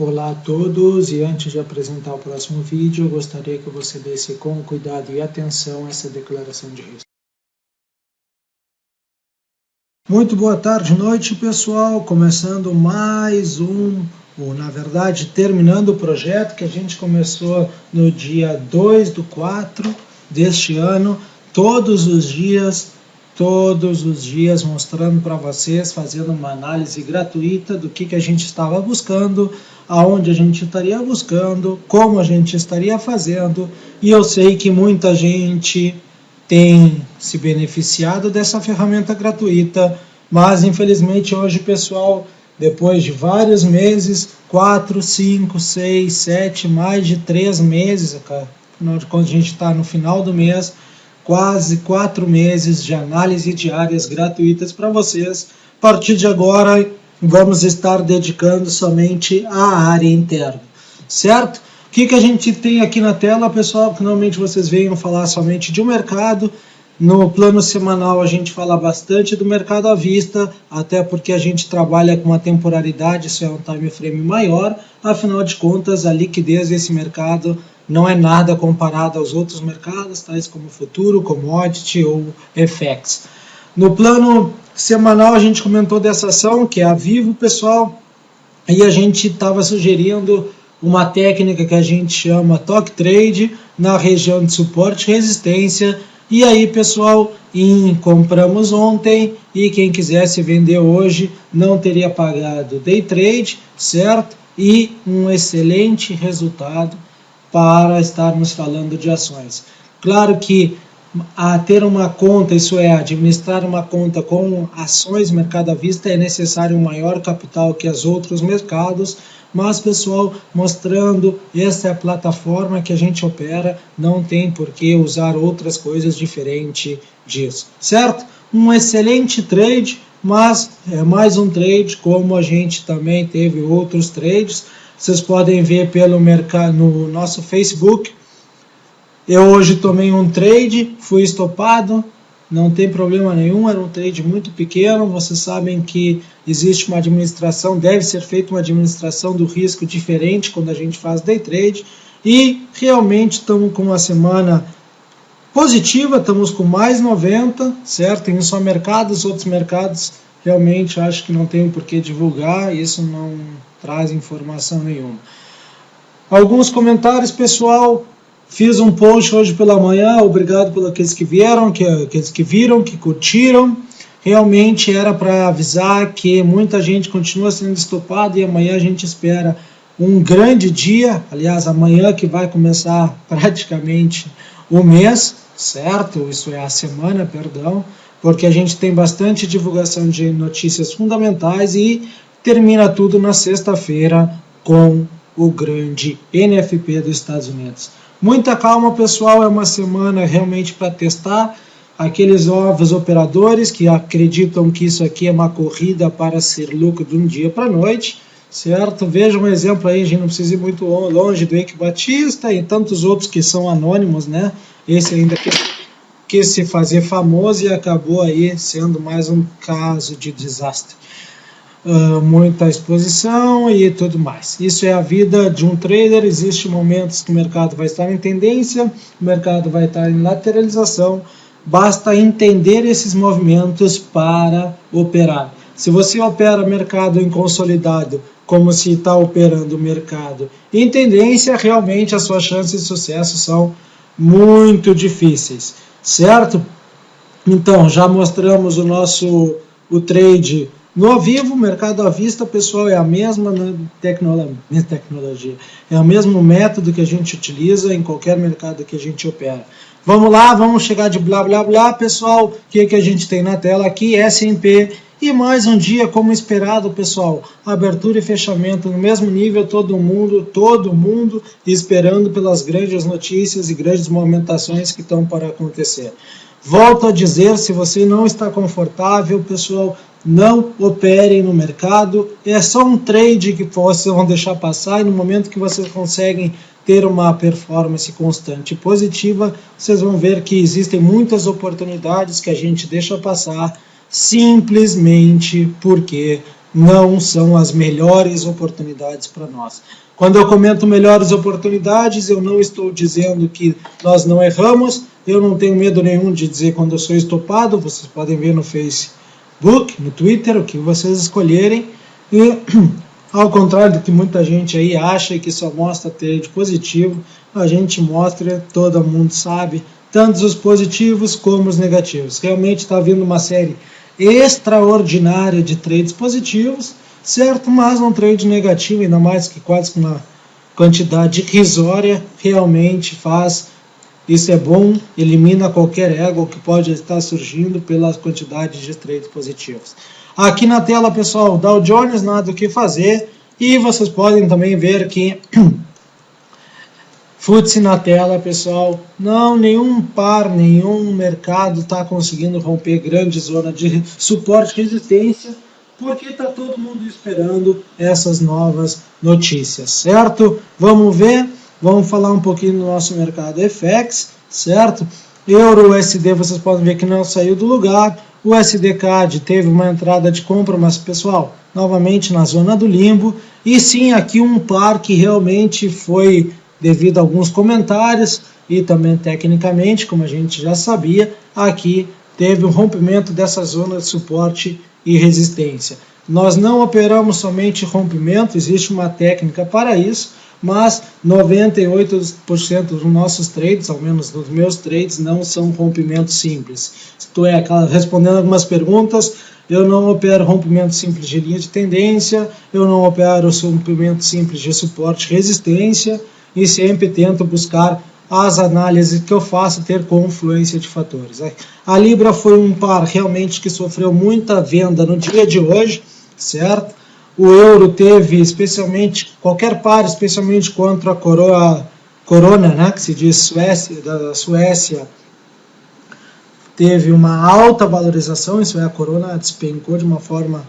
Olá a todos, e antes de apresentar o próximo vídeo, eu gostaria que você desse com cuidado e atenção essa declaração de risco. Muito boa tarde, noite pessoal, começando mais na verdade terminando o projeto que a gente começou no dia 2/4 deste ano, todos os dias mostrando para vocês, fazendo uma análise gratuita do que a gente estava buscando, aonde a gente estaria buscando, como a gente estaria fazendo, e eu sei que muita gente tem se beneficiado dessa ferramenta gratuita, mas infelizmente hoje, pessoal, depois de vários meses, 4, 5, 6, 7, mais de 3 meses, afinal de contas a gente está no final do mês, quase 4 meses de análise diárias gratuitas para vocês. A partir de agora, vamos estar dedicando somente à área interna, certo? O que a gente tem aqui na tela, pessoal? Que normalmente vocês venham falar somente de um mercado. No plano semanal a gente fala bastante do mercado à vista, até porque a gente trabalha com uma temporalidade, isso é um time frame maior, afinal de contas a liquidez desse mercado não é nada comparado aos outros mercados, tais como futuro, commodity ou FX. No plano semanal a gente comentou dessa ação, que é a Vivo, pessoal, e a gente estava sugerindo uma técnica que a gente chama Stock Trade na região de suporte e resistência. E aí, pessoal, compramos ontem e quem quisesse vender hoje não teria pagado day trade, certo? E um excelente resultado para estarmos falando de ações. Claro que ter uma conta, isso é, administrar uma conta com ações mercado à vista é necessário um maior capital que os outros mercados, mas pessoal, mostrando essa é a plataforma que a gente opera, não tem por que usar outras coisas diferentes disso, certo? Um excelente trade, mas é mais um trade, como a gente também teve outros trades, vocês podem ver pelo mercado no nosso Facebook. Eu hoje tomei um trade, fui estopado, não tem problema nenhum, era um trade muito pequeno. Vocês sabem que existe uma administração, deve ser feita uma administração do risco diferente quando a gente faz day trade. E realmente estamos com uma semana positiva, estamos com mais 90, certo? Em só mercados, outros mercados realmente acho que não tem por que divulgar, isso não traz informação nenhuma. Alguns comentários, pessoal. Fiz um post hoje pela manhã, obrigado por aqueles que vieram, aqueles que viram, que curtiram. Realmente era para avisar que muita gente continua sendo estopada e amanhã a gente espera um grande dia. Aliás, amanhã que vai começar praticamente o mês, certo? Isso é a semana, perdão, porque a gente tem bastante divulgação de notícias fundamentais e termina tudo na sexta-feira com o grande NFP dos Estados Unidos. Muita calma, pessoal, é uma semana realmente para testar aqueles novos operadores que acreditam que isso aqui é uma corrida para ser lucro de um dia para a noite, certo? Veja um exemplo aí, a gente não precisa ir muito longe do Eike Batista e tantos outros que são anônimos, né? Esse ainda quis se fazer famoso e acabou aí sendo mais um caso de desastre. Muita exposição e tudo mais. Isso é a vida de um trader. Existem momentos que o mercado vai estar em tendência, o mercado vai estar em lateralização, basta entender esses movimentos para operar. Se você opera mercado em consolidado, como se está operando o mercado em tendência, realmente as suas chances de sucesso são muito difíceis, certo? Então, já mostramos o trade no ao vivo, mercado à vista, pessoal, é a mesma tecnologia, é o mesmo método que a gente utiliza em qualquer mercado que a gente opera. Vamos lá, vamos chegar de blá blá blá, pessoal. O que a gente tem na tela aqui? S&P e mais um dia como esperado, pessoal. Abertura e fechamento no mesmo nível, todo mundo esperando pelas grandes notícias e grandes movimentações que estão para acontecer. Volto a dizer, se você não está confortável, pessoal, não operem no mercado, é só um trade que vocês vão deixar passar e no momento que vocês conseguem ter uma performance constante e positiva, vocês vão ver que existem muitas oportunidades que a gente deixa passar simplesmente porque não são as melhores oportunidades para nós. Quando eu comento melhores oportunidades, eu não estou dizendo que nós não erramos, eu não tenho medo nenhum de dizer quando eu sou estopado, vocês podem ver no Facebook, no Twitter, o que vocês escolherem, e ao contrário do que muita gente aí acha que só mostra trade positivo, a gente mostra, todo mundo sabe, tanto os positivos como os negativos. Realmente está vindo uma série extraordinária de trades positivos, certo? Mas um trade negativo, ainda mais que quase com uma quantidade irrisória, realmente faz, isso é bom, elimina qualquer ego que pode estar surgindo pela quantidade de trades positivos. Aqui na tela, pessoal, Dow Jones, nada o que fazer, e vocês podem também ver que FTSE na tela, pessoal, não, nenhum par, nenhum mercado está conseguindo romper grande zona de suporte e resistência, porque está todo mundo esperando essas novas notícias, certo? Vamos ver, vamos falar um pouquinho do nosso mercado FX, certo? Euro USD, vocês podem ver que não saiu do lugar, o USD-CAD teve uma entrada de compra, mas pessoal, novamente na zona do limbo, e sim aqui um par que realmente foi devido a alguns comentários e também tecnicamente, como a gente já sabia, aqui teve um rompimento dessa zona de suporte e resistência. Nós não operamos somente rompimento, existe uma técnica para isso, mas 98% dos nossos trades, ao menos dos meus trades, não são rompimentos simples. Isto é, respondendo algumas perguntas, eu não opero rompimento simples de linha de tendência, eu não opero rompimento simples de suporte e resistência, e sempre tento buscar as análises que eu faço ter confluência de fatores. A Libra foi um par realmente que sofreu muita venda no dia de hoje, certo? O euro teve, especialmente, qualquer par, especialmente contra a corona, né, que se diz da Suécia, teve uma alta valorização, isso é, a corona despencou de uma forma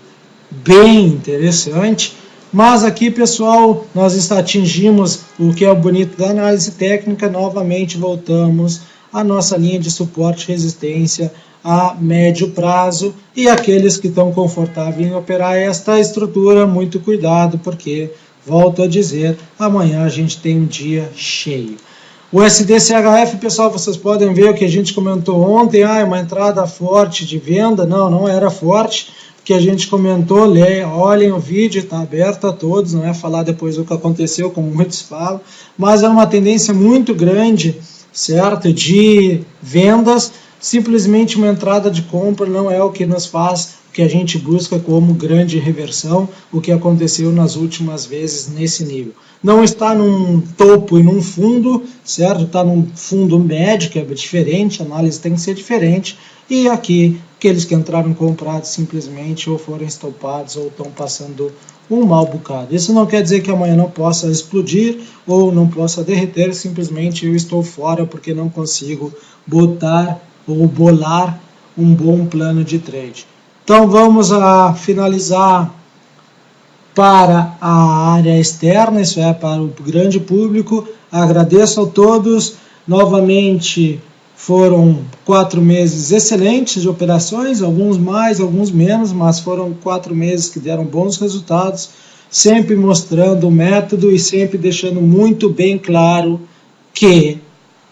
bem interessante. Mas aqui, pessoal, nós atingimos o que é o bonito da análise técnica, novamente voltamos à nossa linha de suporte e resistência a médio prazo, e aqueles que estão confortáveis em operar esta estrutura, muito cuidado, porque, volto a dizer, amanhã a gente tem um dia cheio. O SDCHF, pessoal, vocês podem ver o que a gente comentou ontem, uma entrada forte de venda, não era forte, que a gente comentou, olhem o vídeo, está aberto a todos, não é falar depois do que aconteceu, como muitos falam, mas é uma tendência muito grande, certo, de vendas, simplesmente uma entrada de compra não é o que nos faz, o que a gente busca como grande reversão, o que aconteceu nas últimas vezes nesse nível. Não está num topo e num fundo, certo, está num fundo médio, que é diferente, a análise tem que ser diferente, e aqui, aqueles que entraram comprados simplesmente ou foram estopados ou estão passando um mau bocado. Isso não quer dizer que amanhã não possa explodir ou não possa derreter, simplesmente eu estou fora porque não consigo botar ou bolar um bom plano de trade. Então vamos a finalizar para a área externa, isso é, para o grande público. Agradeço a todos, novamente foram 4 meses excelentes de operações, alguns mais, alguns menos, mas foram 4 meses que deram bons resultados, sempre mostrando o método e sempre deixando muito bem claro que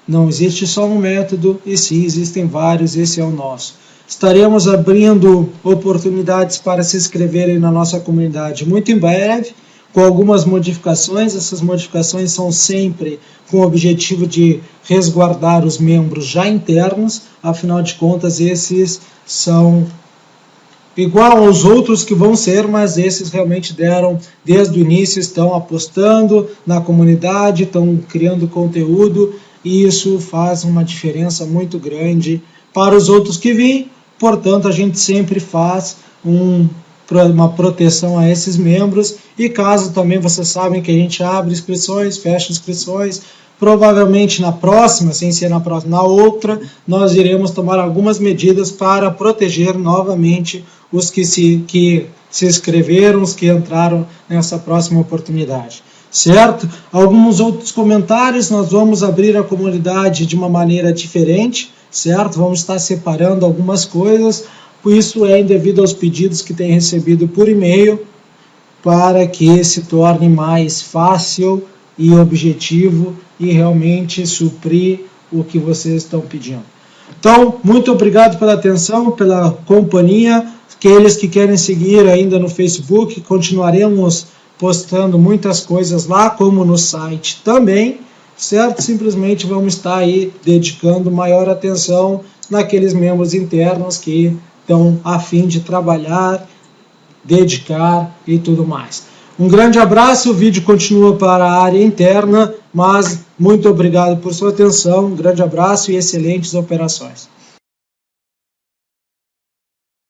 não existe só um método, e sim existem vários, esse é o nosso. Estaremos abrindo oportunidades para se inscreverem na nossa comunidade muito em breve, com algumas modificações. Essas modificações são sempre com o objetivo de resguardar os membros já internos, afinal de contas esses são igual aos outros que vão ser, mas esses realmente deram, desde o início, estão apostando na comunidade, estão criando conteúdo, e isso faz uma diferença muito grande para os outros que vêm. Portanto, a gente sempre faz uma proteção a esses membros, e caso também vocês sabem que a gente abre inscrições, fecha inscrições, provavelmente na próxima, sem ser na próxima, na outra, nós iremos tomar algumas medidas para proteger novamente os que se inscreveram, os que entraram nessa próxima oportunidade. Certo? Alguns outros comentários, nós vamos abrir a comunidade de uma maneira diferente, certo? Vamos estar separando algumas coisas, Isso é devido aos pedidos que tem recebido por e-mail, para que se torne mais fácil e objetivo e realmente suprir o que vocês estão pedindo. Então, muito obrigado pela atenção, pela companhia. Aqueles que querem seguir ainda no Facebook, continuaremos postando muitas coisas lá, como no site também, certo? Simplesmente vamos estar aí dedicando maior atenção naqueles membros internos que estão a fim de trabalhar, dedicar e tudo mais. Um grande abraço, o vídeo continua para a área interna, mas muito obrigado por sua atenção, um grande abraço e excelentes operações.